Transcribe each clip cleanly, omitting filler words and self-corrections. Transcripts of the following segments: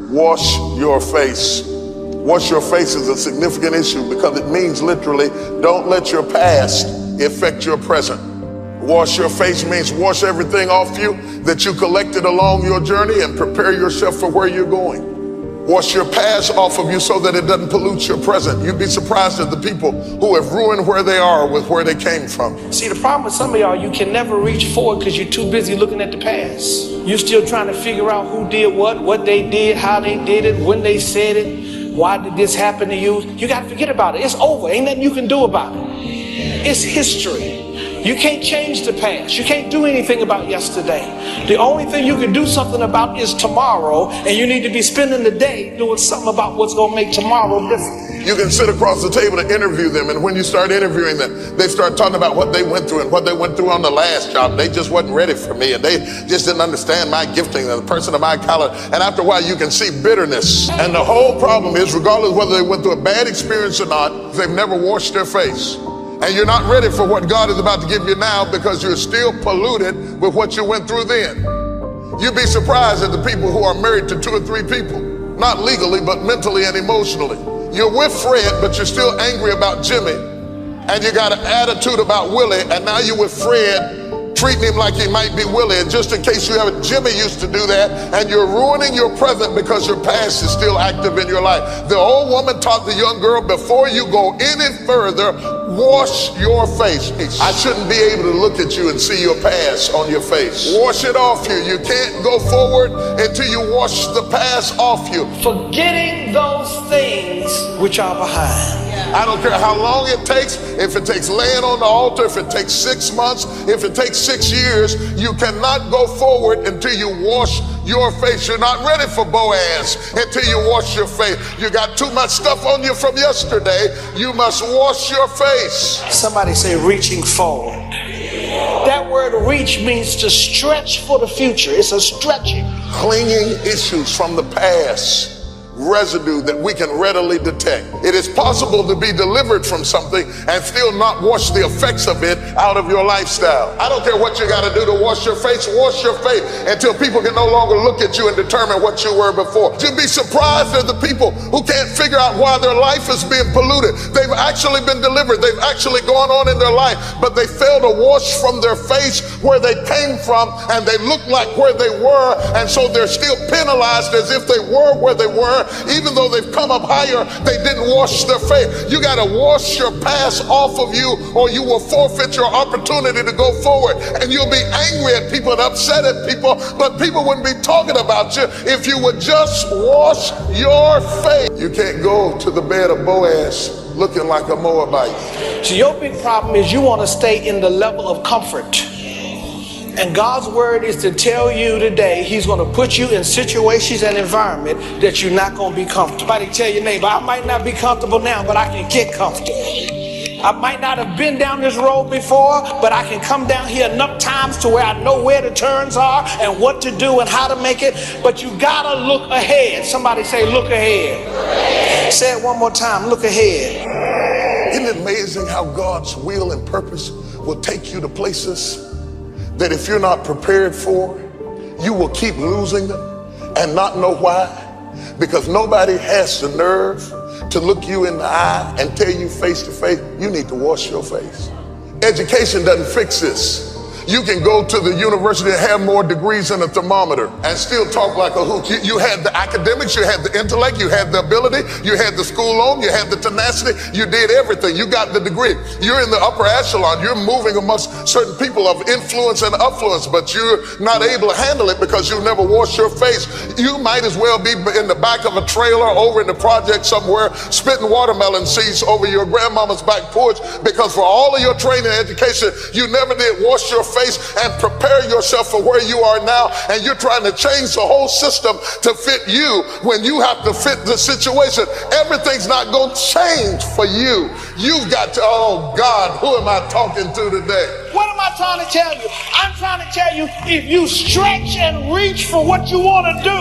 Wash your face. Wash your face is a significant issue because it means literally, don't let your past affect your present. Wash your face means wash everything off you that you collected along your journey and prepare yourself for where you're going. Wash your past off of you so that it doesn't pollute your present. You'd be surprised at the people who have ruined where they are with where they came from. See, the problem with some of y'all, you can never reach forward because you're too busy looking at the past. You're still trying to figure out who did what they did, how they did it, when they said it, why did this happen to you. You got to forget about it. It's over. Ain't nothing you can do about it. It's history. You can't change the past. You can't do anything about yesterday. The only thing you can do something about is tomorrow, and you need to be spending the day doing something about what's going to make tomorrow different. You can sit across the table to interview them, and when you start interviewing them, they start talking about what they went through and what they went through on the last job. They just wasn't ready for me, and they just didn't understand my gifting and the person of my color. And after a while, you can see bitterness. And the whole problem is, regardless of whether they went through a bad experience or not, they've never washed their face. And you're not ready for what God is about to give you now because you're still polluted with what you went through then. You'd be surprised at the people who are married to 2 or 3 people, not legally, but mentally and emotionally. You're with Fred, but you're still angry about Jimmy. And you got an attitude about Willie, and now you're with Fred, treating him like he might be Willie. And just in case you haven't, Jimmy used to do that, and you're ruining your present because your past is still active in your life. The old woman taught the young girl, before you go any further, wash your face. I shouldn't be able to look at you and see your past on your face. Wash it off you. You can't go forward until you wash the past off you. Forgetting those things which are behind. I don't care how long it takes, if it takes laying on the altar, if it takes 6 months, if it takes 6 years, you cannot go forward until you wash your face. You're not ready for Boaz until you wash your face. You got too much stuff on you from yesterday. You must wash your face. Somebody say reaching forward. That word reach means to stretch for the future. It's a stretching. Clinging issues from the past, residue that we can readily detect. It is possible to be delivered from something and still not wash the effects of it out of your lifestyle. I don't care what you got to do to wash your face until people can no longer look at you and determine what you were before. You'd be surprised at the people who can't figure out why their life is being polluted. They've actually been delivered. They've actually gone on in their life, but they fail to wash from their face where they came from, and they look like where they were, and so they're still penalized as if they were where they were. Even though they've come up higher, they didn't wash their face. You got to wash your past off of you, or you will forfeit your opportunity to go forward. And you'll be angry at people and upset at people, but people wouldn't be talking about you if you would just wash your face. You can't go to the bed of Boaz looking like a Moabite. So your big problem is you want to stay in the level of comfort. And God's word is to tell you today, he's going to put you in situations and environment that you're not going to be comfortable. Somebody tell your neighbor, I might not be comfortable now, but I can get comfortable. I might not have been down this road before, but I can come down here enough times to where I know where the turns are and what to do and how to make it. But you got to look ahead. Somebody say, look ahead. Say it one more time, look ahead. Isn't it amazing how God's will and purpose will take you to places that if you're not prepared for, you will keep losing them and not know why? Because nobody has the nerve to look you in the eye and tell you face to face, you need to wash your face. Education doesn't fix this. You can go to the university and have more degrees than a thermometer and still talk like a hook. You had the academics, you had the intellect, you had the ability, you had the school loan, you had the tenacity, you did everything. You got the degree. You're in the upper echelon. You're moving amongst certain people of influence and affluence, but you're not able to handle it because you never wash your face. You might as well be in the back of a trailer over in the project somewhere, spitting watermelon seeds over your grandmama's back porch, because for all of your training and education, you never did wash your face and prepare yourself for where you are now, and you're trying to change the whole system to fit you when you have to fit the situation. Everything's not going to change for you. You've got to, oh God, who am I talking to today? What am I trying to tell you? I'm trying to tell you, if you stretch and reach for what you want to do,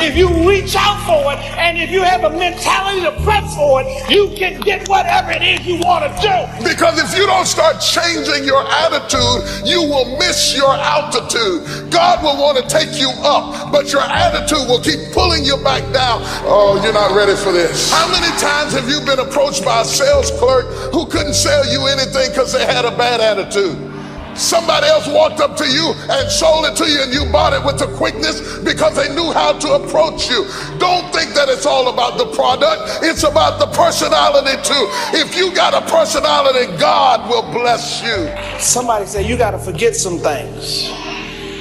if you reach out for it, and if you have a mentality to press for it, you can get whatever it is you want to do. Because if you don't start changing your attitude, you will miss your altitude. God will want to take you up, but your attitude will keep pulling you back down. Oh, you're not ready for this. How many times have you been approached by a sales clerk who couldn't sell you anything because they had a bad attitude? Somebody else walked up to you and sold it to you, and you bought it with the quickness because they knew how to approach you. Don't think that it's all about the product. It's about the personality too. If you got a personality, God will bless you. Somebody say you got to forget some things.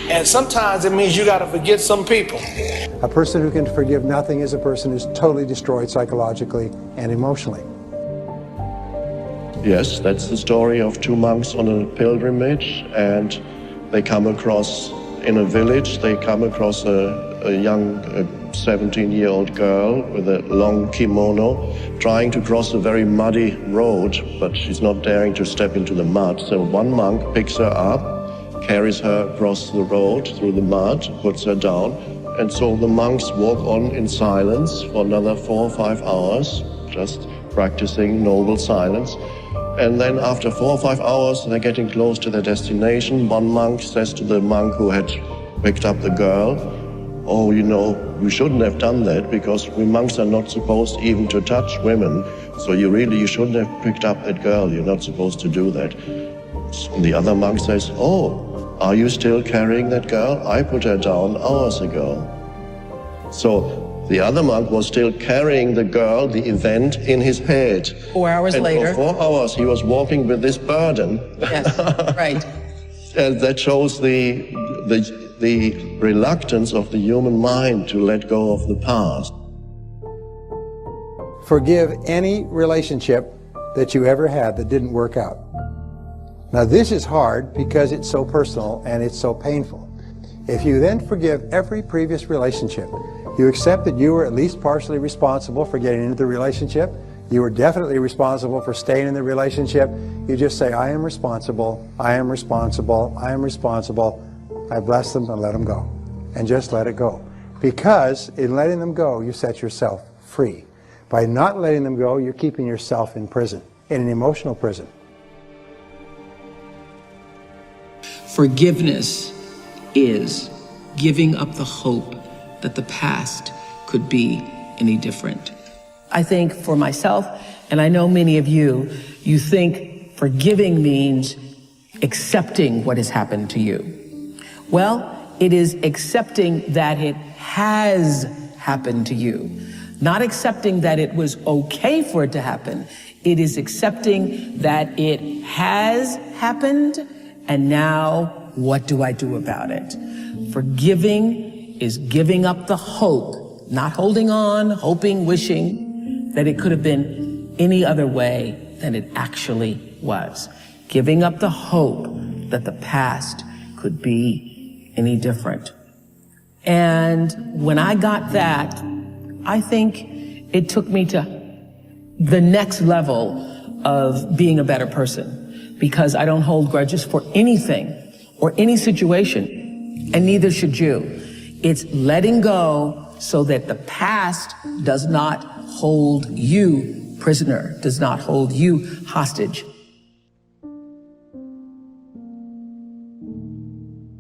And sometimes it means you got to forget some people. A person who can forgive nothing is a person who's totally destroyed psychologically and emotionally. Yes, that's the story of two monks on a pilgrimage, and they come across, in a village, they come across a young 17-year-old girl with a long kimono trying to cross a very muddy road, but she's not daring to step into the mud. So one monk picks her up, carries her across the road through the mud, puts her down, and so the monks walk on in silence for another 4 or 5 hours, just practicing noble silence. And then after 4 or 5 hours, they're getting close to their destination. One monk says to the monk who had picked up the girl, "Oh, you know, we shouldn't have done that because we monks are not supposed even to touch women. So you shouldn't have picked up that girl. You're not supposed to do that." And the other monk says, "Oh, are you still carrying that girl? I put her down hours ago." So the other monk was still carrying the girl, the event, in his head. 4 hours later. And for 4 hours, he was walking with this burden. Yes, right. And that shows the reluctance of the human mind to let go of the past. Forgive any relationship that you ever had that didn't work out. Now this is hard because it's so personal and it's so painful. If you then forgive every previous relationship, you accept that you were at least partially responsible for getting into the relationship. You were definitely responsible for staying in the relationship. You just say, I am responsible, I am responsible, I am responsible. I bless them and let them go. And just let it go. Because in letting them go, you set yourself free. By not letting them go, you're keeping yourself in prison, in an emotional prison. Forgiveness is giving up the hope that the past could be any different. I think for myself, and I know many of you, you think forgiving means accepting what has happened to you. Well, it is accepting that it has happened to you. Not accepting that it was okay for it to happen. It is accepting that it has happened, and now what do I do about it? Forgiving is giving up the hope, not holding on, hoping, wishing that it could have been any other way than it actually was. Giving up the hope that the past could be any different. And when I got that, I think it took me to the next level of being a better person, because I don't hold grudges for anything or any situation, and neither should you. It's letting go so that the past does not hold you prisoner, does not hold you hostage.